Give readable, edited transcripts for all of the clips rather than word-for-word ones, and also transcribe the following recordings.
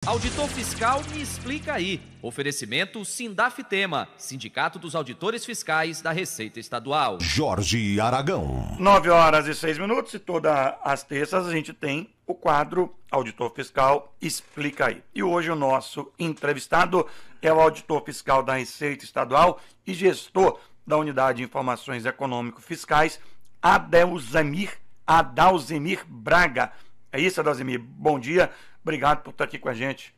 Auditor Fiscal Me Explica Aí. Oferecimento Sindafitema, Sindicato dos Auditores Fiscais da Receita Estadual. Jorge Aragão. 9h06 e todas as terças a gente tem o quadro Auditor Fiscal Explica Aí. E hoje o nosso entrevistado é o Auditor Fiscal da Receita Estadual e gestor da Unidade de Informações Econômico-Fiscais, Adalzemir Braga. É isso, Adalzemir? Bom dia. Obrigado por estar aqui com a gente.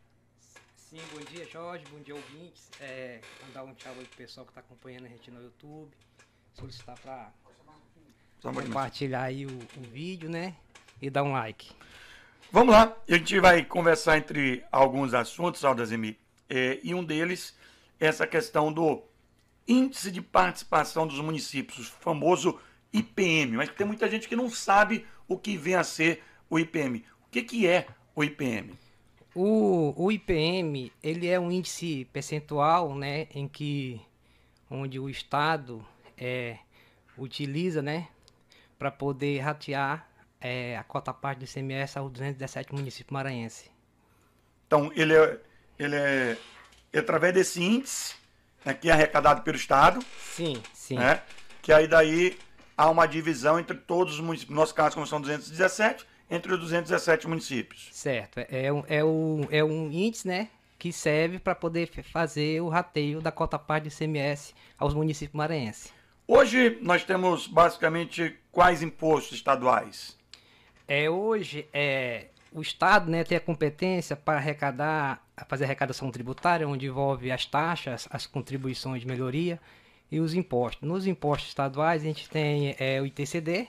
Sim, bom dia, Jorge, bom dia, ouvintes. Mandar um tchau aí pro pessoal que está acompanhando a gente no YouTube. Solicitar para compartilhar aí o vídeo, né? E dar um like. Vamos lá, a gente vai conversar entre alguns assuntos, Adalzemir. E um deles é essa questão do Índice de Participação dos Municípios, o famoso IPM. Mas tem muita gente que não sabe o que vem a ser o IPM. O que é o IPM? O IPM, ele é um índice percentual, né, onde o Estado utiliza, né, para poder ratear a cota parte do ICMS aos 217 municípios maranhenses. Então, ele é através desse índice, né, que é arrecadado pelo Estado. Sim, sim. Né, que aí daí há uma divisão entre todos os municípios. No nosso caso, como são 217, entre os 217 municípios. Certo. É um índice, né, que serve para poder fazer o rateio da cota parte do ICMS aos municípios maranhenses. Hoje nós temos basicamente quais impostos estaduais? Hoje o Estado, né, tem a competência para fazer arrecadação tributária, onde envolve as taxas, as contribuições de melhoria e os impostos. Nos impostos estaduais a gente tem o ITCD,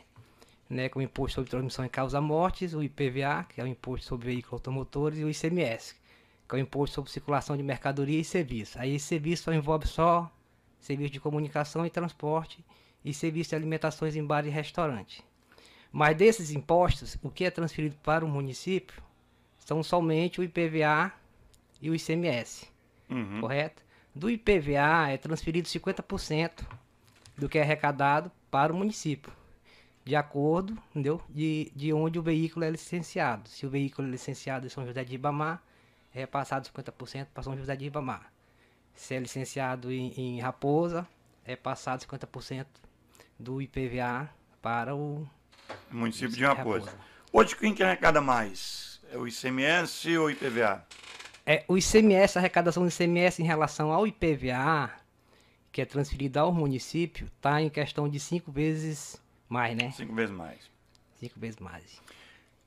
né, que é o Imposto sobre Transmissão e Causa-Mortes, o IPVA, que é o Imposto sobre Veículos Automotores, e o ICMS, que é o Imposto sobre Circulação de Mercadoria e Serviços. Aí esse serviço só envolve só serviço de comunicação e transporte e serviço de alimentações em bar e restaurante. Mas desses impostos, o que é transferido para o município são somente o IPVA e o ICMS, correto? Do IPVA é transferido 50% do que é arrecadado para o município, de acordo, entendeu? De onde o veículo é licenciado. Se o veículo é licenciado em São José de Ribamar, é repassado 50% para São José de Ribamar. Se é licenciado em Raposa, é passado 50% do IPVA para o município de Raposa. Hoje quem que arrecada mais? É o ICMS ou o IPVA? O ICMS, a arrecadação do ICMS em relação ao IPVA, que é transferido ao município, está em questão de 5 vezes mais, né? 5 vezes mais. 5 vezes mais.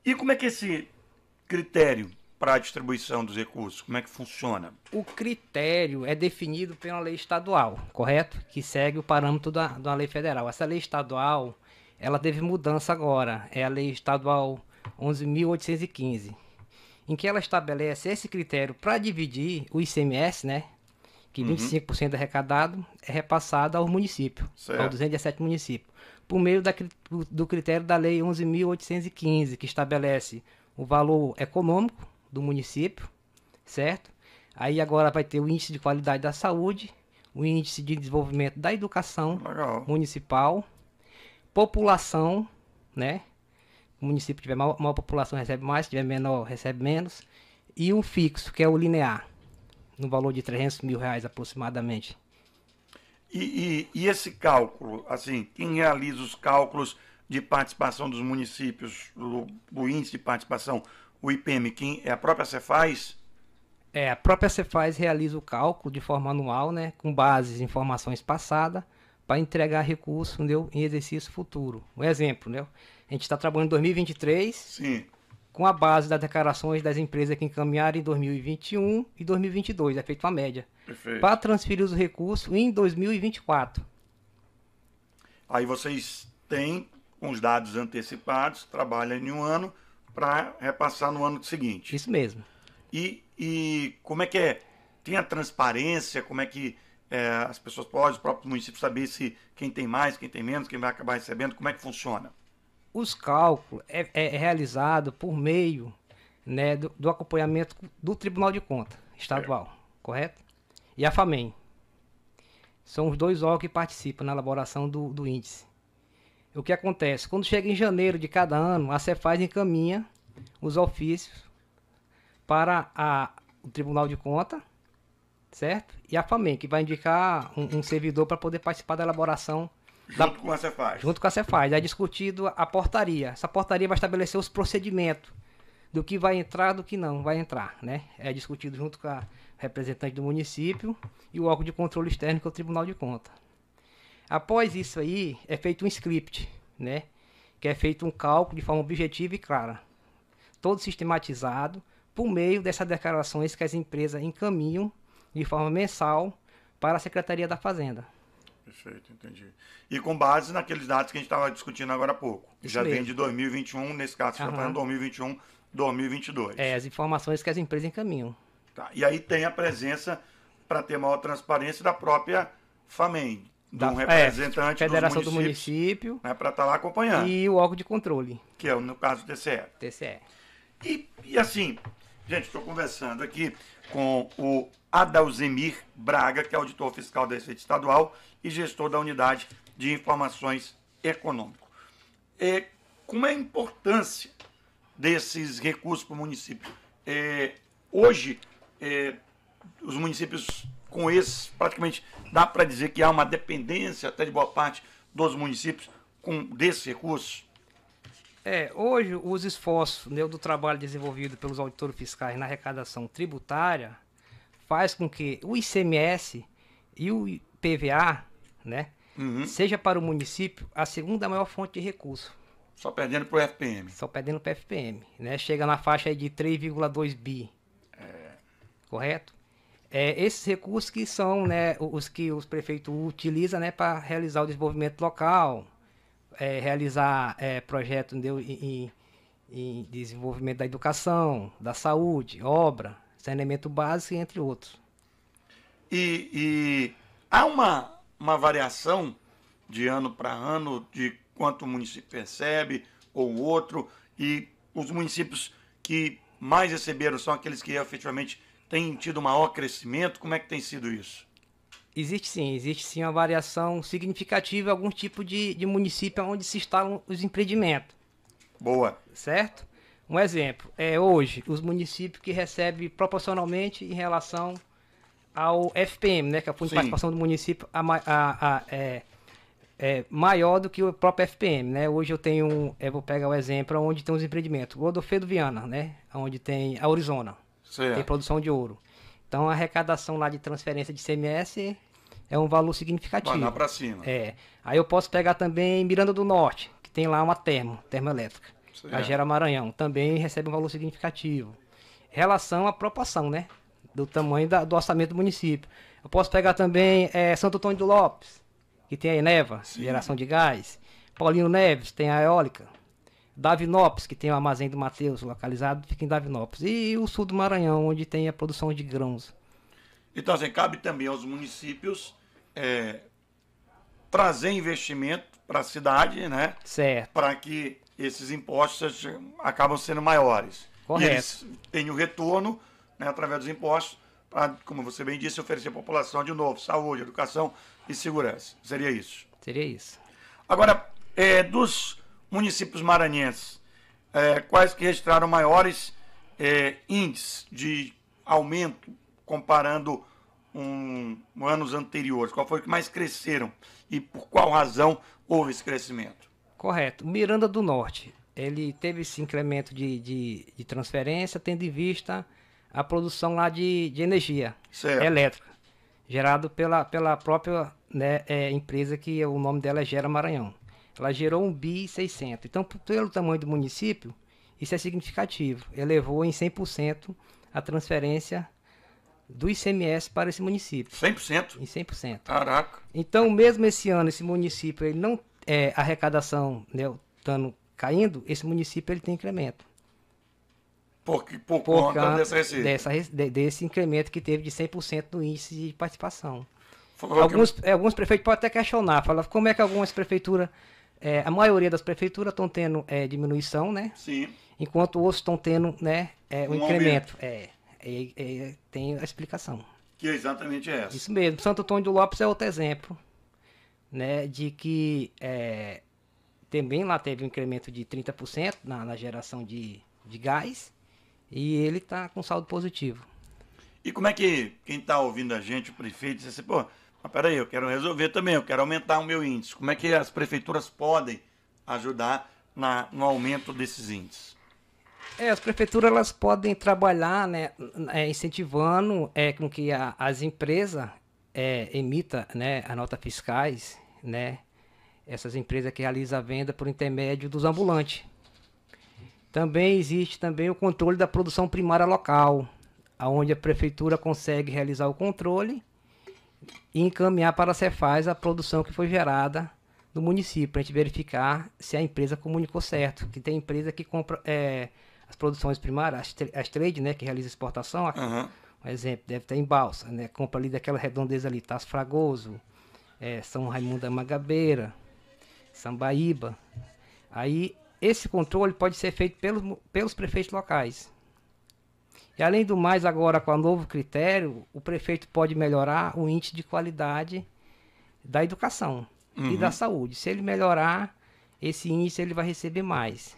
E como é que é esse critério para a distribuição dos recursos, como é que funciona? O critério é definido pela lei estadual, correto? Que segue o parâmetro da lei federal. Essa lei estadual, ela teve mudança agora. É a lei estadual 11.815, em que ela estabelece esse critério para dividir o ICMS, né? Que 25% arrecadado é repassado ao município, aos 217 municípios, por meio do critério da lei 11.815, que estabelece o valor econômico do município, certo? Aí agora vai ter o índice de qualidade da saúde, o índice de desenvolvimento da educação municipal, população, né? O município tiver maior população recebe mais, se tiver menor recebe menos, e o fixo, que é o linear, no valor de R$300 mil aproximadamente. E esse cálculo, assim, quem realiza os cálculos de participação dos municípios, do índice de participação, o IPM, quem é a própria Cefaz? A própria Cefaz realiza o cálculo de forma anual, né, com base em informações passadas, para entregar recurso, entendeu, em exercício futuro. Um exemplo, né, a gente está trabalhando em 2023, sim, com a base das declarações das empresas que encaminharam em 2021 e 2022, é feita uma média. Perfeito. Para transferir os recursos em 2024. Aí vocês têm os dados antecipados, trabalham em um ano para repassar no ano seguinte. Isso mesmo. E como é que é? Tem a transparência, como é que as pessoas podem, os próprios municípios, saber se quem tem mais, quem tem menos, quem vai acabar recebendo, como é que funciona? Os cálculos é realizado por meio, né, do acompanhamento do Tribunal de Contas Estadual, correto? E a FAMEM. São os dois órgãos que participam na elaboração do índice. O que acontece? Quando chega em janeiro de cada ano, a Cefaz encaminha os ofícios para o Tribunal de Contas, certo? E a FAMEM, que vai indicar um servidor para poder participar da elaboração. Junto com a Cefaz. Junto com a Cefaz. É discutido a portaria. Essa portaria vai estabelecer os procedimentos do que vai entrar, do que não vai entrar, né? É discutido junto com a representante do município e o órgão de controle externo, que é o Tribunal de Contas. Após isso aí, é feito um script, né? Que é feito um cálculo de forma objetiva e clara. Todo sistematizado por meio dessas declarações que as empresas encaminham de forma mensal para a Secretaria da Fazenda. Perfeito, entendi. E com base naqueles dados que a gente estava discutindo agora há pouco. Que já vem de 2021, nesse caso, você está falando 2021, 2022. É, as informações que as empresas encaminham. Tá. E aí tem a presença, para ter maior transparência, da própria FAMEM, de um representante Federação dos do Município, né, para estar lá acompanhando. E o órgão de controle. Que é, no caso, o TCE. TCE. E assim, gente, estou conversando aqui com o Adalzemir Braga, que é auditor fiscal da Receita Estadual e gestor da Unidade de Informações Econômicas. Como é a importância desses recursos para o município? Hoje, os municípios com esses, praticamente, dá para dizer que há uma dependência até de boa parte dos municípios desses recursos? Hoje, os esforços, né, do trabalho desenvolvido pelos auditores fiscais na arrecadação tributária faz com que o ICMS e o IPVA, né, seja para o município a segunda maior fonte de recurso. Só perdendo para o FPM. Só perdendo para o FPM. Né? Chega na faixa aí de 3,2 bi. Correto? Esses recursos que são, né, os que os prefeitos utilizam, né, para realizar o desenvolvimento local, realizar projetos em desenvolvimento da educação, da saúde, obra, saneamento básico, entre outros. E há uma variação de ano para ano de quanto o município recebe ou o outro, e os municípios que mais receberam são aqueles que efetivamente têm tido maior crescimento? Como é que tem sido isso? Existe sim uma variação significativa em algum tipo de município onde se instalam os empreendimentos. Boa. Certo? Um exemplo, hoje, os municípios que recebem proporcionalmente em relação ao FPM, né, que é o Fundo de Participação do Município, maior do que o próprio FPM, né? Hoje eu vou pegar o exemplo onde tem os empreendimentos. Godofredo Viana, né? Onde tem a Arizona, tem produção de ouro. Então a arrecadação lá de transferência de ICMS é um valor significativo. Vai lá para cima. Aí eu posso pegar também Miranda do Norte, que tem lá uma termoelétrica. A Gera Maranhão também recebe um valor significativo. Em relação à proporção, né? Do tamanho do orçamento do município. Eu posso pegar também Santo Antônio do Lopes, que tem a Eneva, geração de gás. Paulino Neves, tem a eólica. Davinópolis, que tem o armazém do Mateus, localizado, fica em Davinópolis. E o sul do Maranhão, onde tem a produção de grãos. Então, assim, cabe também aos municípios trazer investimento para a cidade, né? Certo. Para que esses impostos acabam sendo maiores. Correto. E eles têm o retorno, né, através dos impostos, para, como você bem disse, oferecer à população de novo saúde, educação e segurança. Seria isso? Seria isso. Agora, dos municípios maranhenses, quais que registraram maiores índices de aumento comparando anos anteriores? Qual foi o que mais cresceram e por qual razão houve esse crescimento? Correto. Miranda do Norte, ele teve esse incremento de transferência, tendo em vista a produção lá de energia elétrica, gerado pela própria, né, empresa que o nome dela é Gera Maranhão. Ela gerou 1,6 bi. Então, pelo tamanho do município, isso é significativo. Elevou em 100% a transferência do ICMS para esse município. 100%? Em 100%. Caraca. Então, mesmo esse ano, esse município, ele não a arrecadação, né, estando caindo, esse município ele tem incremento. Por conta dessa receita? Desse incremento que teve de 100% do índice de participação. Alguns prefeitos podem até questionar, falar como é que algumas prefeituras, a maioria das prefeituras estão tendo diminuição, né? Sim. Enquanto outros estão tendo, né, um incremento. Tem a explicação. Que é exatamente essa. Isso mesmo. Santo Antônio do Lopes é outro exemplo, né, de que também lá teve um incremento de 30% na geração de gás E ele está com saldo positivo. E como é que quem está ouvindo a gente, o prefeito, diz assim, pô, mas peraí, eu quero resolver também, eu quero aumentar o meu índice. Como é que as prefeituras podem ajudar no aumento desses índices? As prefeituras elas podem trabalhar, né, incentivando com que as empresas emitam, né, as notas fiscais, né, essas empresas que realizam a venda por intermédio dos ambulantes. Também existe também o controle da produção primária local, onde a prefeitura consegue realizar o controle e encaminhar para a Cefaz a produção que foi gerada no município, para a gente verificar se a empresa comunicou certo. Que tem empresa que compra as produções primárias, as trade, né, que realiza exportação. Uhum. Um exemplo, deve ter em Balsa, né, compra ali daquela redondeza ali, Tasso Fragoso, São Raimundo da Mangabeira, Sambaíba. Aí esse controle pode ser feito pelos prefeitos locais. E além do mais, agora com o novo critério, o prefeito pode melhorar o índice de qualidade da educação e da saúde. Se ele melhorar esse índice, ele vai receber mais.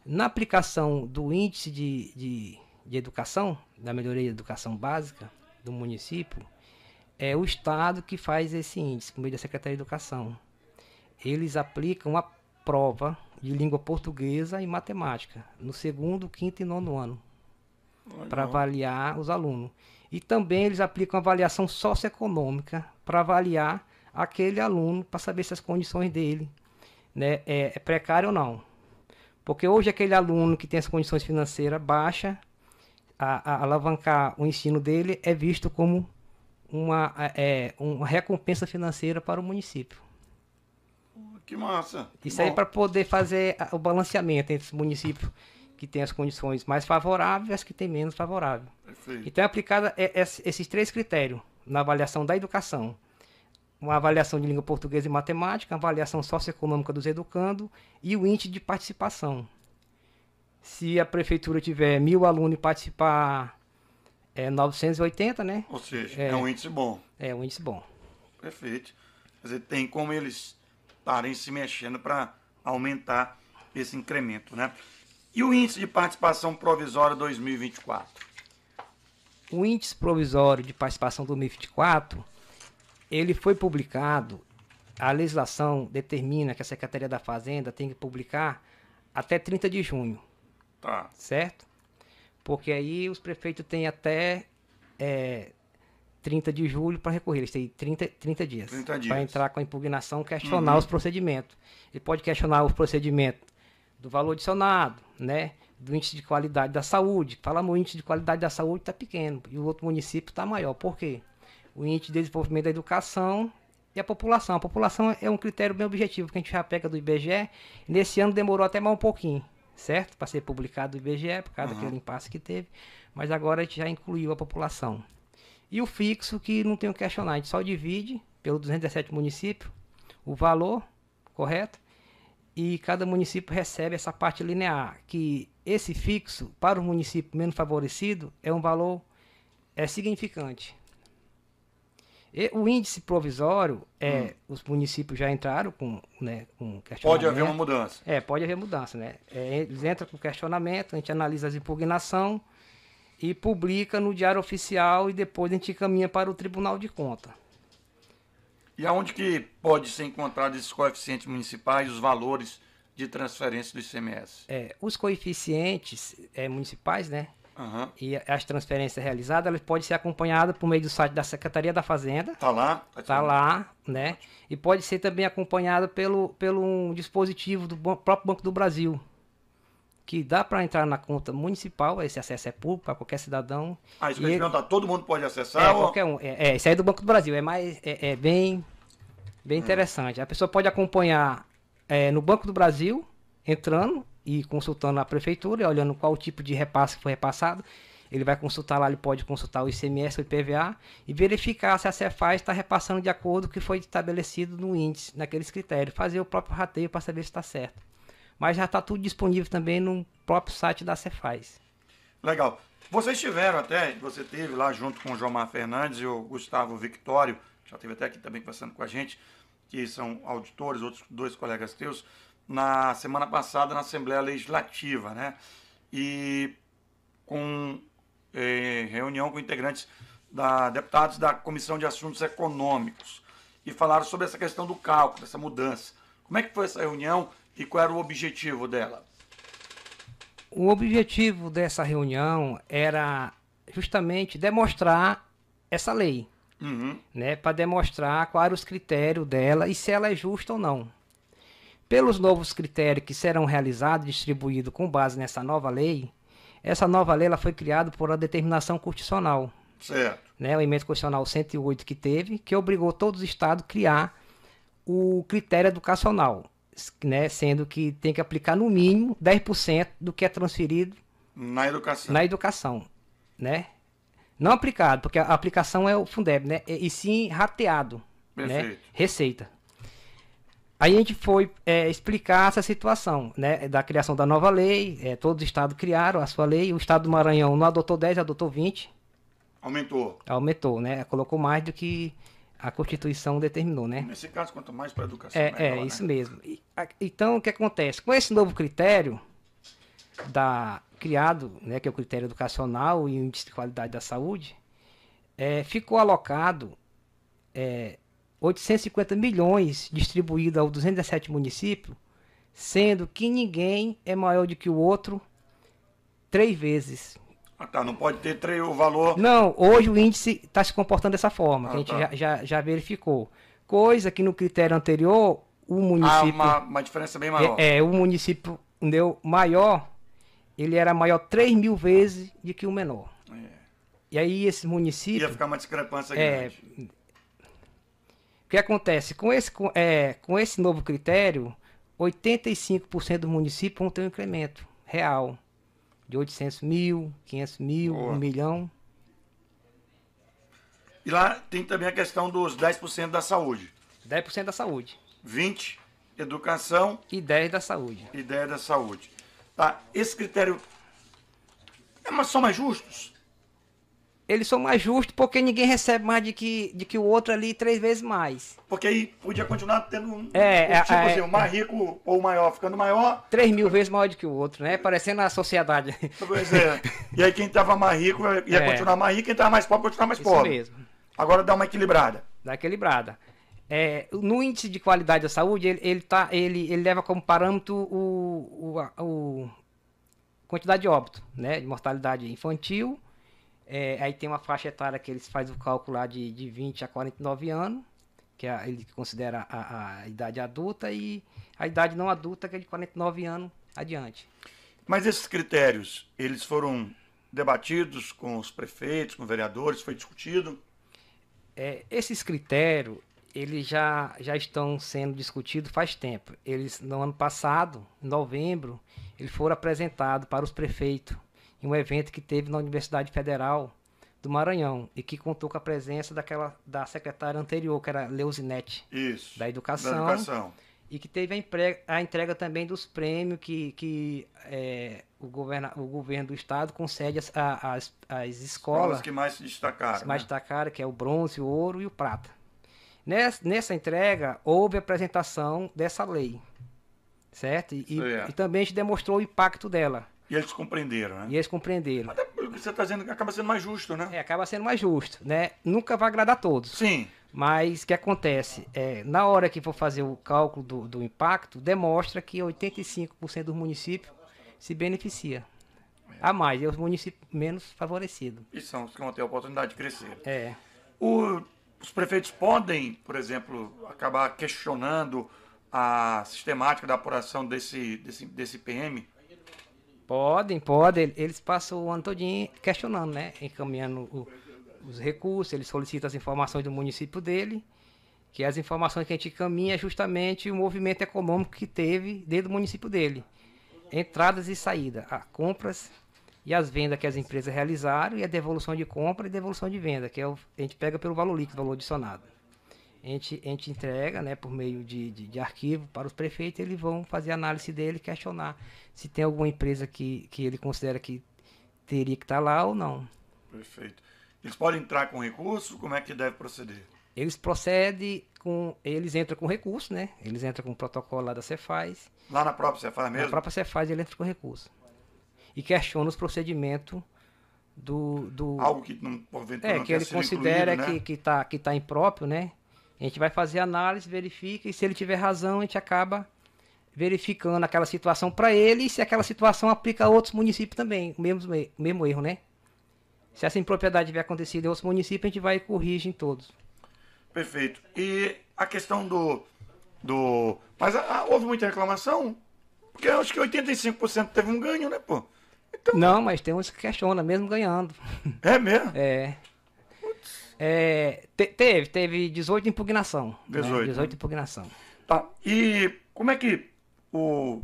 Na aplicação do índice de educação, da melhoria da educação básica do município, é o Estado que faz esse índice, por meio da Secretaria de Educação. Eles aplicam a prova de língua portuguesa e matemática no 2º, 5º e 9º ano, para avaliar os alunos. E também eles aplicam avaliação socioeconômica para avaliar aquele aluno, para saber se as condições dele, né, é precário ou não. Porque hoje aquele aluno que tem as condições financeiras baixas, a alavancar o ensino dele é visto como uma recompensa financeira para o município. Que massa. Isso aí para poder fazer o balanceamento entre os municípios que têm as condições mais favoráveis e as que têm menos favoráveis. Perfeito. Então é aplicado esses 3 critérios na avaliação da educação. Uma avaliação de língua portuguesa e matemática, a avaliação socioeconômica dos educandos e o índice de participação. Se a prefeitura tiver 1.000 alunos e participar 980, né? Ou seja, é um índice bom. É um índice bom. Perfeito. Quer dizer, tem como eles estarem se mexendo para aumentar esse incremento, né? E o índice de participação provisória 2024? O índice provisório de participação 2024, ele foi publicado, a legislação determina que a Secretaria da Fazenda tem que publicar até 30 de junho. Tá. Certo? Porque aí os prefeitos têm até 30 de julho para recorrer. Eles têm 30 dias. 30 dias. Para entrar com a impugnação, questionar os procedimentos. Ele pode questionar os procedimentos do valor adicionado, né? Do índice de qualidade da saúde. Fala no índice de qualidade da saúde está pequeno e o outro município está maior. Por quê? O índice de desenvolvimento da educação e a população. A população é um critério bem objetivo que a gente já pega do IBGE. Nesse ano demorou até mais um pouquinho, certo? Para ser publicado do IBGE, por causa daquele impasse que teve. Mas agora a gente já incluiu a população. E o fixo, que não tem o que questionar. A gente só divide pelos 217 municípios o valor, correto? E cada município recebe essa parte linear. Que esse fixo, para o município menos favorecido, é um valor significante. E o índice provisório, os municípios já entraram com questionamento. Pode haver uma mudança. Pode haver mudança, né? Eles entram com questionamento, a gente analisa as impugnações e publica no Diário Oficial e depois a gente encaminha para o Tribunal de Contas. E aonde que pode ser encontrado esses coeficientes municipais, os valores de transferência do ICMS? Os coeficientes municipais, né? Uhum. E as transferências realizadas, elas podem ser acompanhadas por meio do site da Secretaria da Fazenda. Tá lá? Tá lá, né? E pode ser também acompanhada pelo um dispositivo do próprio Banco do Brasil, que dá para entrar na conta municipal. Esse acesso é público para qualquer cidadão. Isso que todo mundo pode acessar? Qualquer um. Esse aí é do Banco do Brasil. É bem interessante. A pessoa pode acompanhar no Banco do Brasil, entrando e consultando a prefeitura e olhando qual tipo de repasse que foi repassado. Ele vai consultar lá, ele pode consultar o ICMS, o IPVA e verificar se a Cefaz está repassando de acordo com o que foi estabelecido no índice, naqueles critérios. Fazer o próprio rateio para saber se está certo. Mas já está tudo disponível também no próprio site da Cefaz. Legal. Vocês tiveram você teve lá junto com o Jomar Fernandes e o Gustavo Victório, já esteve até aqui também conversando com a gente, que são auditores, outros 2 colegas teus, na semana passada na Assembleia Legislativa, né? E com reunião com integrantes deputados da Comissão de Assuntos Econômicos e falaram sobre essa questão do cálculo, dessa mudança. Como é que foi essa reunião e qual era o objetivo dela? O objetivo dessa reunião era justamente demonstrar essa lei, né, para demonstrar quais eram os critérios dela e se ela é justa ou não. Pelos novos critérios que serão realizados e distribuídos com base nessa nova lei, essa nova lei ela foi criada por uma determinação constitucional. Certo. Né, o emenda constitucional 108 que teve, que obrigou todos os estados a criar o critério educacional, né, sendo que tem que aplicar no mínimo 10% do que é transferido na educação, né? Não aplicado, porque a aplicação é o Fundeb, né? E sim rateado, né? Receita. Aí a gente foi explicar essa situação, né, da criação da nova lei. Todos os estados criaram a sua lei. O estado do Maranhão não adotou 10, adotou 20. Aumentou, né? Colocou mais do que a Constituição determinou, né? Nesse caso, quanto mais para a educação, melhor, isso né? mesmo. Então, o que acontece? Com esse novo critério criado, né, que é o critério educacional e o índice de qualidade da saúde, ficou alocado 850 milhões distribuídos aos 217 municípios, sendo que ninguém é maior do que o outro 3 vezes. Ah, tá, não pode ter o valor... Não, hoje o índice está se comportando dessa forma, que a gente já verificou. Coisa que no critério anterior, o município... uma diferença bem maior. O município maior, ele era maior 3 mil vezes do que o menor. E aí esse município... Ia ficar uma discrepância grande. O que acontece? Com esse novo critério, 85% dos municípios vão ter um incremento real. De 800 mil, 500 mil, 1 milhão. E lá tem também a questão dos 10% da saúde. 10% da saúde. 20% educação. E 10% da saúde. E 10% da saúde. Tá, esse critério são mais justos? Eles são mais justos porque ninguém recebe mais de que o outro ali 3 vezes mais. Porque aí podia continuar tendo o mais rico ou o maior ficando maior. 3 mil vezes maior do que o outro, né? Parecendo a sociedade. Pois é. E aí quem estava mais rico ia continuar mais rico, quem estava mais pobre continuar mais pobre. Isso mesmo. Agora dá uma equilibrada. No índice de qualidade da saúde, ele leva como parâmetro quantidade de óbito, né? De mortalidade infantil. Aí tem uma faixa etária que eles fazem o cálculo lá de 20 a 49 anos, que ele considera a idade adulta, e a idade não adulta, que é de 49 anos adiante. Mas esses critérios, eles foram debatidos com os prefeitos, com os vereadores, foi discutido? Esses critérios, eles já estão sendo discutidos faz tempo. Eles, no ano passado, em novembro, eles foram apresentados para os prefeitos em um evento que teve na Universidade Federal do Maranhão e que contou com a presença da secretária anterior, que era Leuzinete, da Educação, e que teve a entrega também dos prêmios que o governo do estado concede às escolas que mais se destacaram. Destacaram, que é o bronze, o ouro e o prata. Nessa entrega, houve a apresentação dessa lei, certo? E também a gente demonstrou o impacto dela. E eles compreenderam, né? Mas o que você está dizendo que acaba sendo mais justo, né? Acaba sendo mais justo, né? Nunca vai agradar a todos. Sim. Mas o que acontece? Na hora que for fazer o cálculo do impacto, demonstra que 85% dos municípios se beneficia. A mais, e os municípios menos favorecidos. E são os que vão ter a oportunidade de crescer. Os prefeitos podem, por exemplo, acabar questionando a sistemática da apuração desse PM? Podem. Eles passam o ano todinho questionando, né? Encaminhando os recursos, eles solicitam as informações do município dele, que as informações que a gente encaminha é justamente o movimento econômico que teve dentro do município dele. Entradas e saídas, compras e as vendas que as empresas realizaram, e a devolução de compra e devolução de venda, que a gente pega pelo valor líquido, valor adicionado. A gente entrega, né, por meio de arquivo para os prefeitos, eles vão fazer a análise dele, questionar se tem alguma empresa que ele considera que teria que estar lá ou não. Perfeito. Eles podem entrar com recurso? Como é que deve proceder? Eles entram com recurso, né? Eles entram com o protocolo lá da Cefaz. Lá na própria Cefaz mesmo? Na própria Cefaz ele entra com recurso. E questiona os procedimentos Algo que não, porventura, não que ele tenha sido considera incluído, né? que tá impróprio, né? A gente vai fazer análise, verifica, e se ele tiver razão, a gente acaba verificando aquela situação para ele, e se aquela situação aplica a outros municípios também, o mesmo erro, né? Se essa impropriedade tiver acontecido em outros municípios, a gente vai e corrige em todos. Perfeito. E a questão Mas houve muita reclamação? Porque eu acho que 85% teve um ganho, né, pô? Então... Não, mas tem uns que questionam, mesmo ganhando. É mesmo? Teve 18 impugnação. 18. Né? 18 impugnação. Tá. E como é que a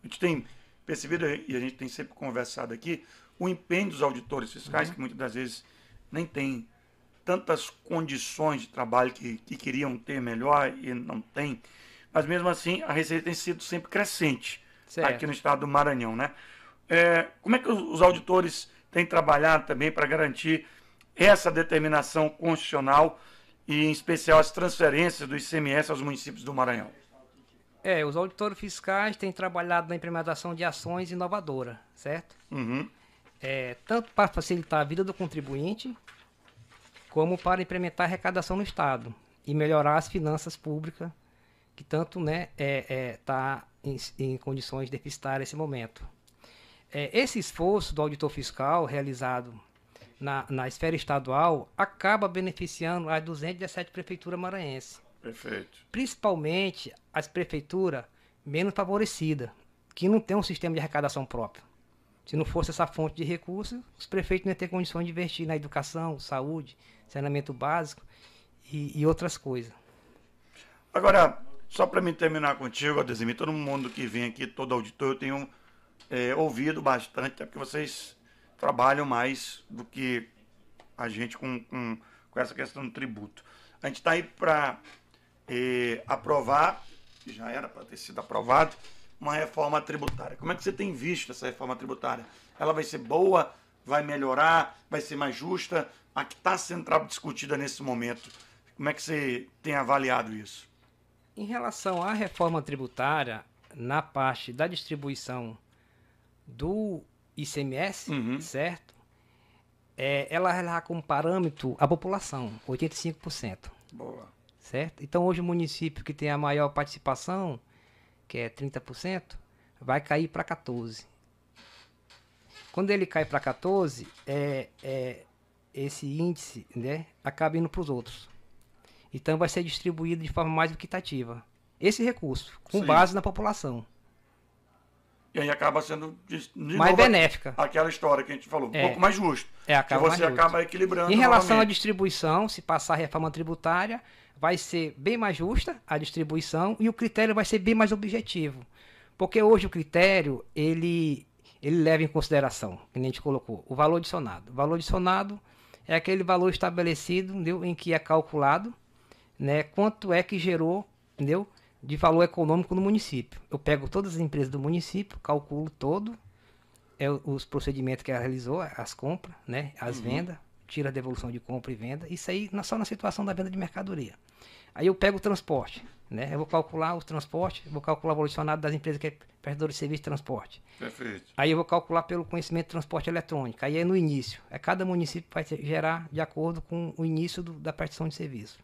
gente tem percebido, e a gente tem sempre conversado aqui, o empenho dos auditores fiscais, que muitas das vezes nem tem tantas condições de trabalho que queriam ter melhor e não tem, mas mesmo assim a receita tem sido sempre crescente aqui no estado do Maranhão, né? Como é que os auditores têm trabalhado também para garantir essa determinação constitucional e, em especial, as transferências do ICMS aos municípios do Maranhão? Os auditores fiscais têm trabalhado na implementação de ações inovadoras, certo? Uhum. Tanto para facilitar a vida do contribuinte, como para implementar a arrecadação no Estado e melhorar as finanças públicas, que tanto está em condições deficitárias nesse momento. Esse esforço do auditor fiscal realizado na esfera estadual acaba beneficiando as 217 prefeituras maranhenses. Perfeito. Principalmente as prefeituras menos favorecidas, que não têm um sistema de arrecadação próprio. Se não fosse essa fonte de recursos, os prefeitos não iam ter condições de investir na educação, saúde, saneamento básico e outras coisas. Agora, só para me terminar contigo, Adesimi, todo mundo que vem aqui, todo auditor, eu tenho ouvido bastante, até porque vocês trabalham mais do que a gente com essa questão do tributo. A gente está aí para aprovar, que já era para ter sido aprovado, uma reforma tributária. Como é que você tem visto essa reforma tributária? Ela vai ser boa? Vai melhorar? Vai ser mais justa? A que está sendo discutida nesse momento? Como é que você tem avaliado isso? Em relação à reforma tributária, na parte da distribuição do ICMS, certo? Ela relata como parâmetro a população, 85%. Boa. Certo? Então, hoje o município que tem a maior participação, que é 30%, vai cair para 14%. Quando ele cai para 14%, esse índice, né, acaba indo para os outros. Então, vai ser distribuído de forma mais equitativa. Esse recurso, com base na população. E aí acaba sendo mais benéfica. Aquela história que a gente falou, um pouco mais justo. Que você acaba equilibrando. Em relação à distribuição, se passar a reforma tributária, vai ser bem mais justa a distribuição e o critério vai ser bem mais objetivo. Porque hoje o critério, ele leva em consideração, que a gente colocou, o valor adicionado. O valor adicionado é aquele valor estabelecido, entendeu, em que é calculado, né, quanto é que gerou, entendeu, de valor econômico no município. Eu pego todas as empresas do município, calculo todo, os procedimentos que ela realizou, as compras, né, as vendas, tira a devolução de compra e venda, isso aí só na situação da venda de mercadoria. Aí eu pego o transporte, né, eu vou calcular o transporte, vou calcular o valor adicionado das empresas que é prestador de serviço de transporte. Perfeito. Aí eu vou calcular pelo conhecimento de transporte eletrônico, aí é no início. Cada município vai gerar de acordo com o início da prestação de serviço.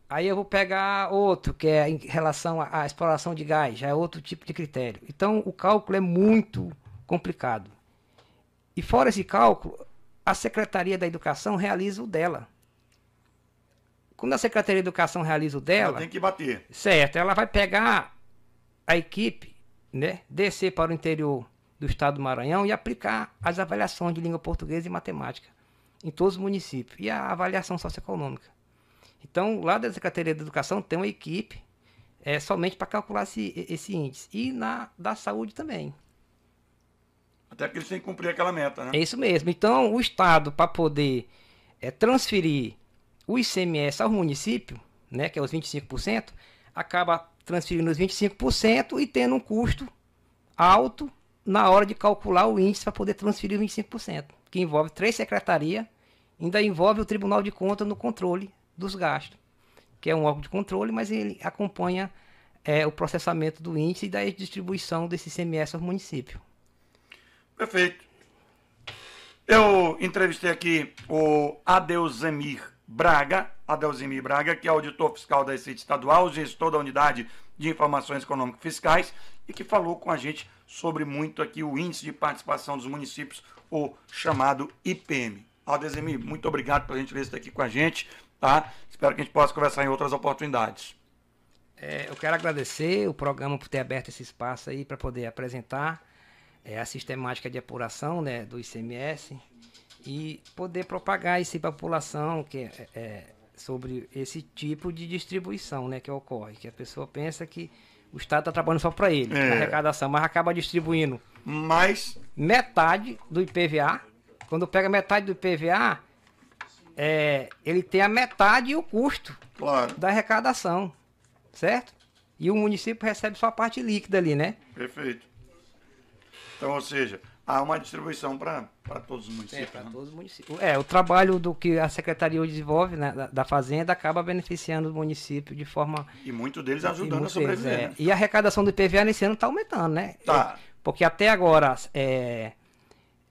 Aí eu vou pegar outro, que é em relação à exploração de gás, já é outro tipo de critério. Então o cálculo é muito complicado. E fora esse cálculo, a Secretaria da Educação realiza o dela. Quando a Secretaria da Educação realiza o dela... Ela tem que bater. Certo, ela vai pegar a equipe, né, descer para o interior do estado do Maranhão e aplicar as avaliações de língua portuguesa e matemática em todos os municípios. E a avaliação socioeconômica. Então, lá da Secretaria da Educação tem uma equipe somente para calcular esse índice. E da saúde também. Até porque eles têm que cumprir aquela meta, né? É isso mesmo. Então, o Estado, para poder transferir o ICMS ao município, né, que é os 25%, acaba transferindo os 25% e tendo um custo alto na hora de calcular o índice para poder transferir os 25%, que envolve 3 secretarias, ainda envolve o Tribunal de Contas no controle dos gastos, que é um órgão de controle, mas ele acompanha o processamento do índice e da distribuição desse ICMS ao município. Perfeito. Eu entrevistei aqui o Adeusemir Braga, que é auditor fiscal da Receita Estadual, gestor da Unidade de Informações Econômicas Fiscais, e que falou com a gente sobre muito aqui o Índice de Participação dos Municípios, o chamado IPM. Adeusemir, muito obrigado pela gentileza estar aqui com a gente, tá? Espero que a gente possa conversar em outras oportunidades. Eu quero agradecer o programa por ter aberto esse espaço aí para poder apresentar a sistemática de apuração, né, do ICMS e poder propagar isso para a população que sobre esse tipo de distribuição, né, que ocorre, que a pessoa pensa que o Estado está trabalhando só para ele, na arrecadação, mas acaba distribuindo metade do IPVA. Quando pega metade do IPVA, ele tem a metade e o custo da arrecadação, certo? E o município recebe só a parte líquida ali, né? Perfeito. Então, ou seja, há uma distribuição para todos os municípios. Para todos os municípios. O trabalho do que a Secretaria desenvolve, né, da Fazenda acaba beneficiando o município de forma... E muitos deles ajudando a sobreviver. E a arrecadação do IPVA nesse ano está aumentando, né? Tá. Porque até agora,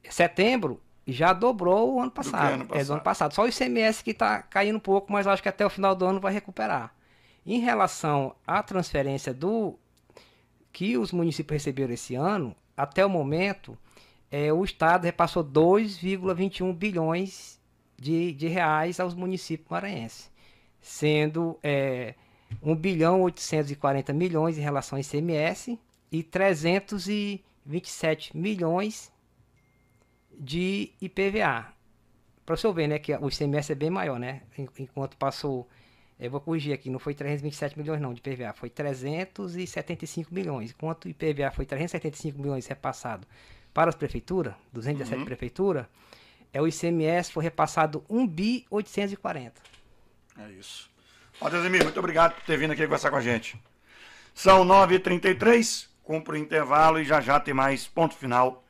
setembro, já dobrou o ano passado. Do ano passado. Só o ICMS que está caindo um pouco, mas acho que até o final do ano vai recuperar. Em relação à transferência que os municípios receberam esse ano, até o momento, o Estado repassou 2,21 bilhões de reais aos municípios maranhenses, sendo 1,840 bilhões em relação ao ICMS e 327 milhões de IPVA. Para você ver, né, que o ICMS é bem maior, né? Enquanto passou, eu vou corrigir aqui, não foi 327 milhões não de IPVA, foi 375 milhões. Enquanto o IPVA foi 375 milhões repassado para as prefeituras, 217 prefeituras, o ICMS foi repassado 1.840. É isso. Adeusemir, muito obrigado por ter vindo aqui conversar com a gente. São 9h33, cumpre o intervalo e já tem mais ponto final